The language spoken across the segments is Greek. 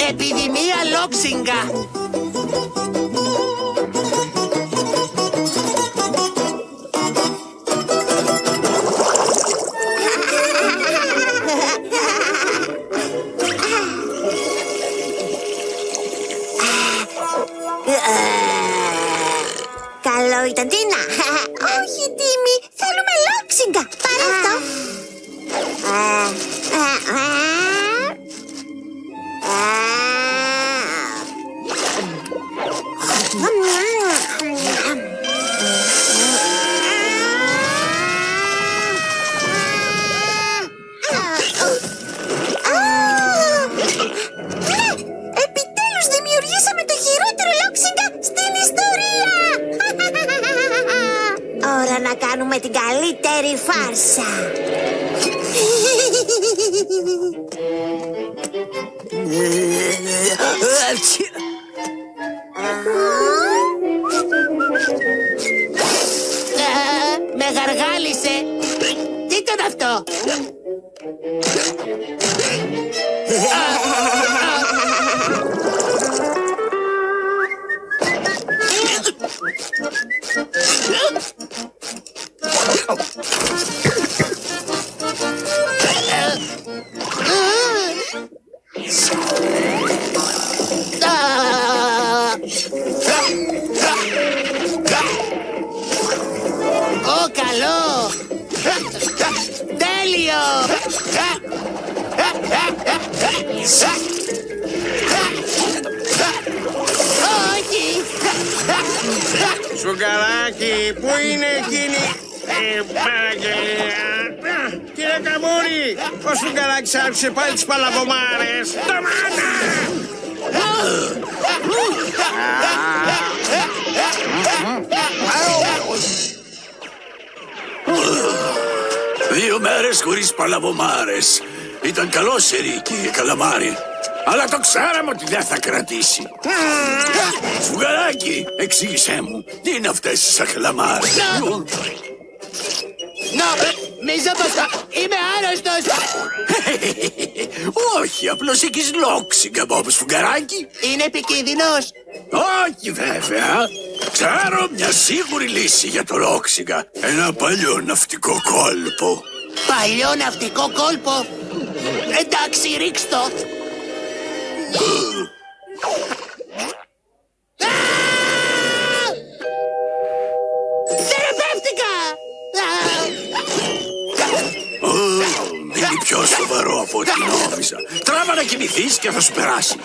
Επιδημία λόξιγκα. Καλό ήταν, Τίνα. Όχι, Τίμη, θέλουμε λόξιγκα. Πάρε αυτό. Επιτέλους δημιουργήσαμε το χειρότερο λόξιγκα στην ιστορία. Ώρα να κάνουμε την καλύτερη φάρσα. Με γαργάλισε. Τι ήταν αυτό? Ω, καλό! Τέλειο! Όχι! Σουγκαράκι, πού είναι εκείνη? Κύριε Καμπούρη, ο Σουγκαράκης άφησε πάλι τις παλαβομάρες. Ντομάτα! Δύο μέρες χωρίς παλαβομάρες. Ήταν καλό σερί, κύριε Καλαμάρι. Αλλά το ξέραμε ότι δεν θα κρατήσει. Σφουγγαράκι, εξήγησέ μου, τι είναι αυτές τις αχλαμάρες? Νομίζω πως είμαι άρρωστος. Όχι, απλώς έχεις λόξιγκα, Μπόμπ Σφουγγαράκι. Είναι επικίνδυνος. Όχι βέβαια. Ξέρω μια σίγουρη λύση για το λόξιγκα. Ένα παλιό ναυτικό κόλπο. Παλιό ναυτικό κόλπο. Εντάξει, ρίξ' το. Θεραπεύτηκα. Είναι πιο σοβαρό από ό,τι νόμιζα. Τράβα να κοιμηθείς και θα σου περάσει.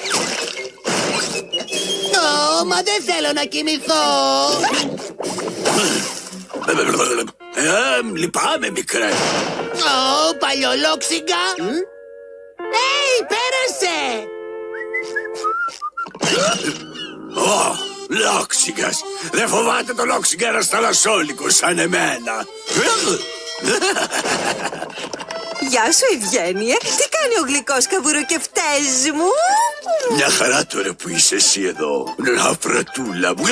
Μα δεν θέλω να κοιμηθώ. Λυπάμαι, μικρέ. Παλιό λόξιγκα. Πέρασε. Λόξιγκας. Δεν φοβάται το λόξιγκα ένας θαλασσόλικος σαν εμένα. Γεια σου, Ευγένειε. Τι κάνει ο γλυκός καβουροκεφτές μου? Μια χαρά τώρα που είσαι εσύ εδώ, ναυπρατούλα μου.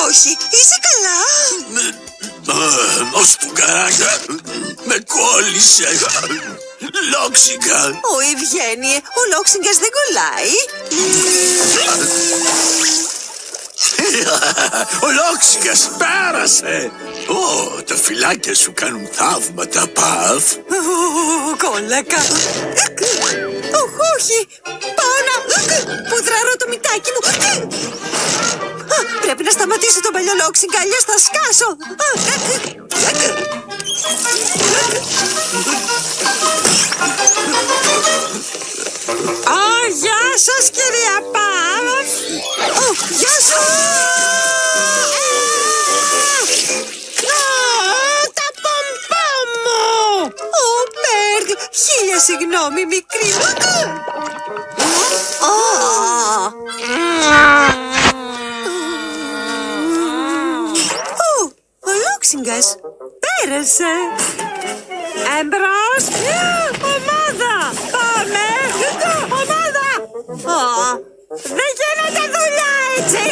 Όχι, είσαι καλά? Ο Σφουγγαράκι με κόλλησε. Λόξιγκα. Ο Ευγένειε, ο λόξιγκας δεν κολλάει. Ο λόξιγκας πέρασε. Τα φυλάκια σου κάνουν θαύματα, Παφ. Κόλλακα. Όχι, πάω να πουδράρω το μυτάκι μου. Πρέπει να σταματήσω τον παλιό λόξιγκα, αλλιώς θα σκάσω. Γεια σας, κυρία Παφ. Γεια σου. Τα πομπά μου. Μπέργκ, χίλια συγγνώμη, μικρή μου. Ο λόξιγκας πέρασε. Εμπρός. Ομάδα. Πάμε. Ομάδα. Δεν γίνεται δουλειά έτσι.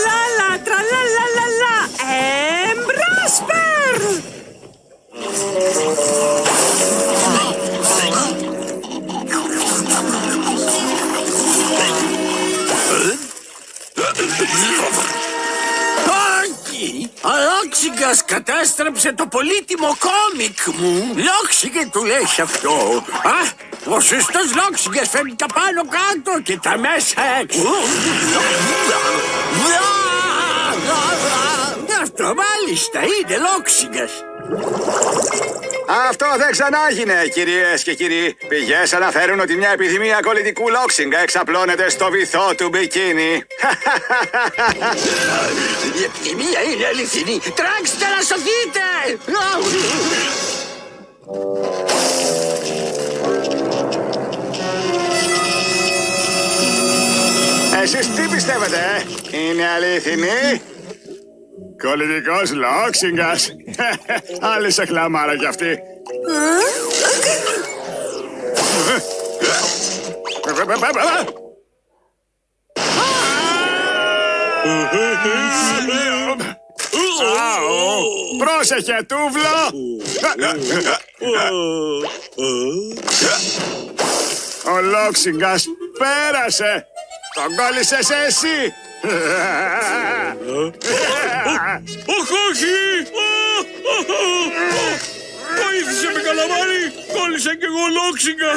Λα λα τρα λα λα λα λα. Εμπρός. Λόξιγκας κατέστρεψε το πολύτιμο κόμικ μου. Λόξιγε του λέει αυτό. Α, ο σωστός Λόξιγκας φέρνει τα πάνω κάτω και τα μέσα έξω. Αυτό μάλιστα είναι Λόξιγκας. Αυτό δεν ξανάγινε, κυρίες και κύριοι. Πηγές αναφέρουν ότι μια επιδημία κολλητικού Λόξιγκα εξαπλώνεται στο βυθό του μπικίνι. Η επιδημία είναι αληθινή. Τρέξτε να σωθείτε! Εσείς τι πιστεύετε, είναι αληθινή? Κολλητικός Λόξιγκας. Άλλη σε χλαμάρα κι αυτή. Πρόσεχε, τούβλο! Ο Λόξιγκας πέρασε! Τον κόλλησες εσύ! Όχι! Βοήθησε με, καλαμάρι! Κόλλησα κι εγώ Λόξιγκα!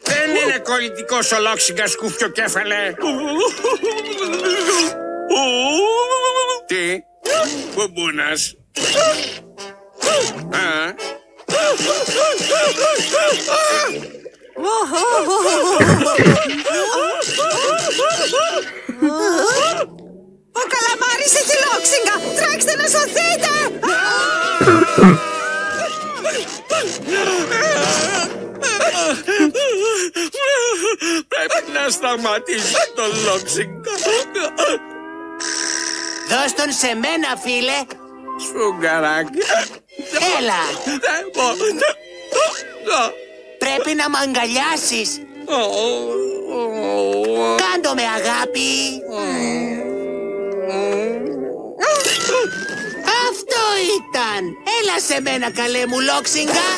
Δεν είναι κολλητικός ο Λόξιγκας, σκούφιο κέφαλε! Τι? Μπουμπούνας! Ο καλαμάρης έχει Λόξιγκα! Τρέξτε να σωθείτε! Πρέπει να σταματήσει το Λόξιγκα. Δώσ' τον σε μένα, φίλε. Σφουγγαράκι. Έλα. Δεν μπορώ. Πρέπει να μ' αγκαλιάσεις. Κάντο με αγάπη. Αυτό ήταν. Έλα σε μένα, καλέ μου Λόξιγκα.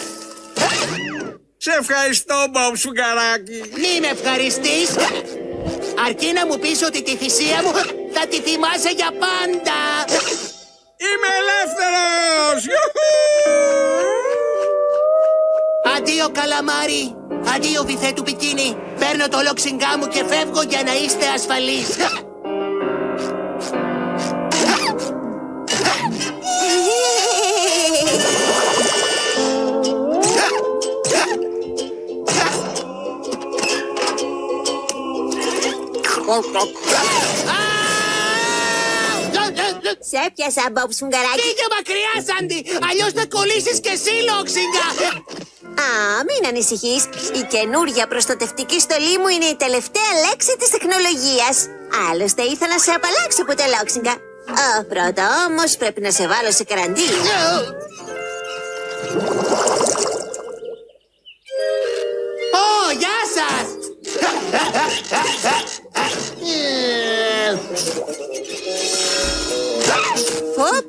Σε ευχαριστώ, Μπομπ Σφουγγαράκι. Μη με ευχαριστείς. Αρκεί να μου πεις ότι τη θυσία μου θα τη θυμάσαι για πάντα. Είμαι ελεύθερος! Αντίο καλαμάρι. Αντίο βυθέ του μπικίνι. Παίρνω το Λόξιγκά μου και φεύγω για να είστε ασφαλείς. Σε έπιασα, Μπομπ Σφουγγαράκι. Φύγε μακριά, Σάντι. Αλλιώς θα κολλήσεις και εσύ, Λόξιγκα. Α, μην ανησυχείς. Η καινούρια προστατευτική στολή μου είναι η τελευταία λέξη της τεχνολογίας. Άλλωστε ήθελα να σε απαλλάξω από τα Λόξιγκα. Πρώτα όμως πρέπει να σε βάλω σε καραντίνη. Γεια σας.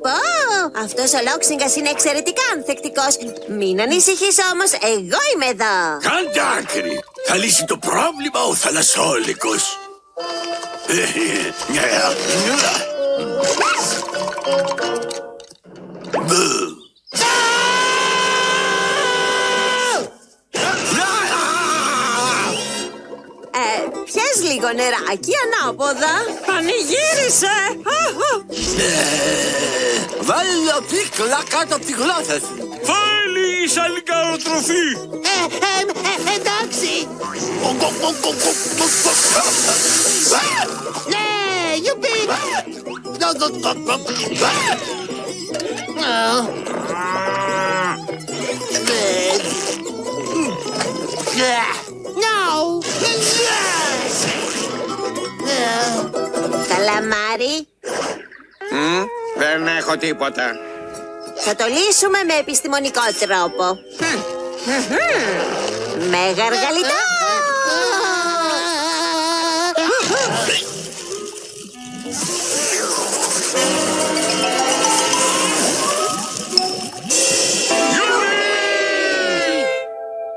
Πω, αυτός ο Λόξιγκας είναι εξαιρετικά ανθεκτικός. Μην ανησυχείς όμως, εγώ είμαι εδώ. Κάντε άκρη. Θα λύσει το πρόβλημα ο θαλασσόλικος. Πιες λίγο νεράκι ανάποδα. Πανηγύρισε. Βάλε πίκλα κάτω από τη γλώσσα σου. Φάει λίγη σαλικαροτροφή! Εντάξει. Ναι, γιουπί. No. Καλαμάρι, Δεν έχω τίποτα. θα το λύσουμε με επιστημονικό τρόπο. Με γαργαλιτό.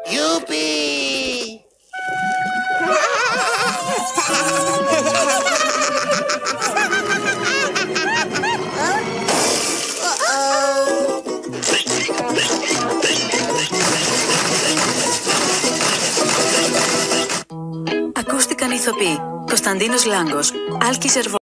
Γιουπί. Επόμενη ηθοποιή. Κωνσταντίνος Λάγκος, Άλκη Ζερβό.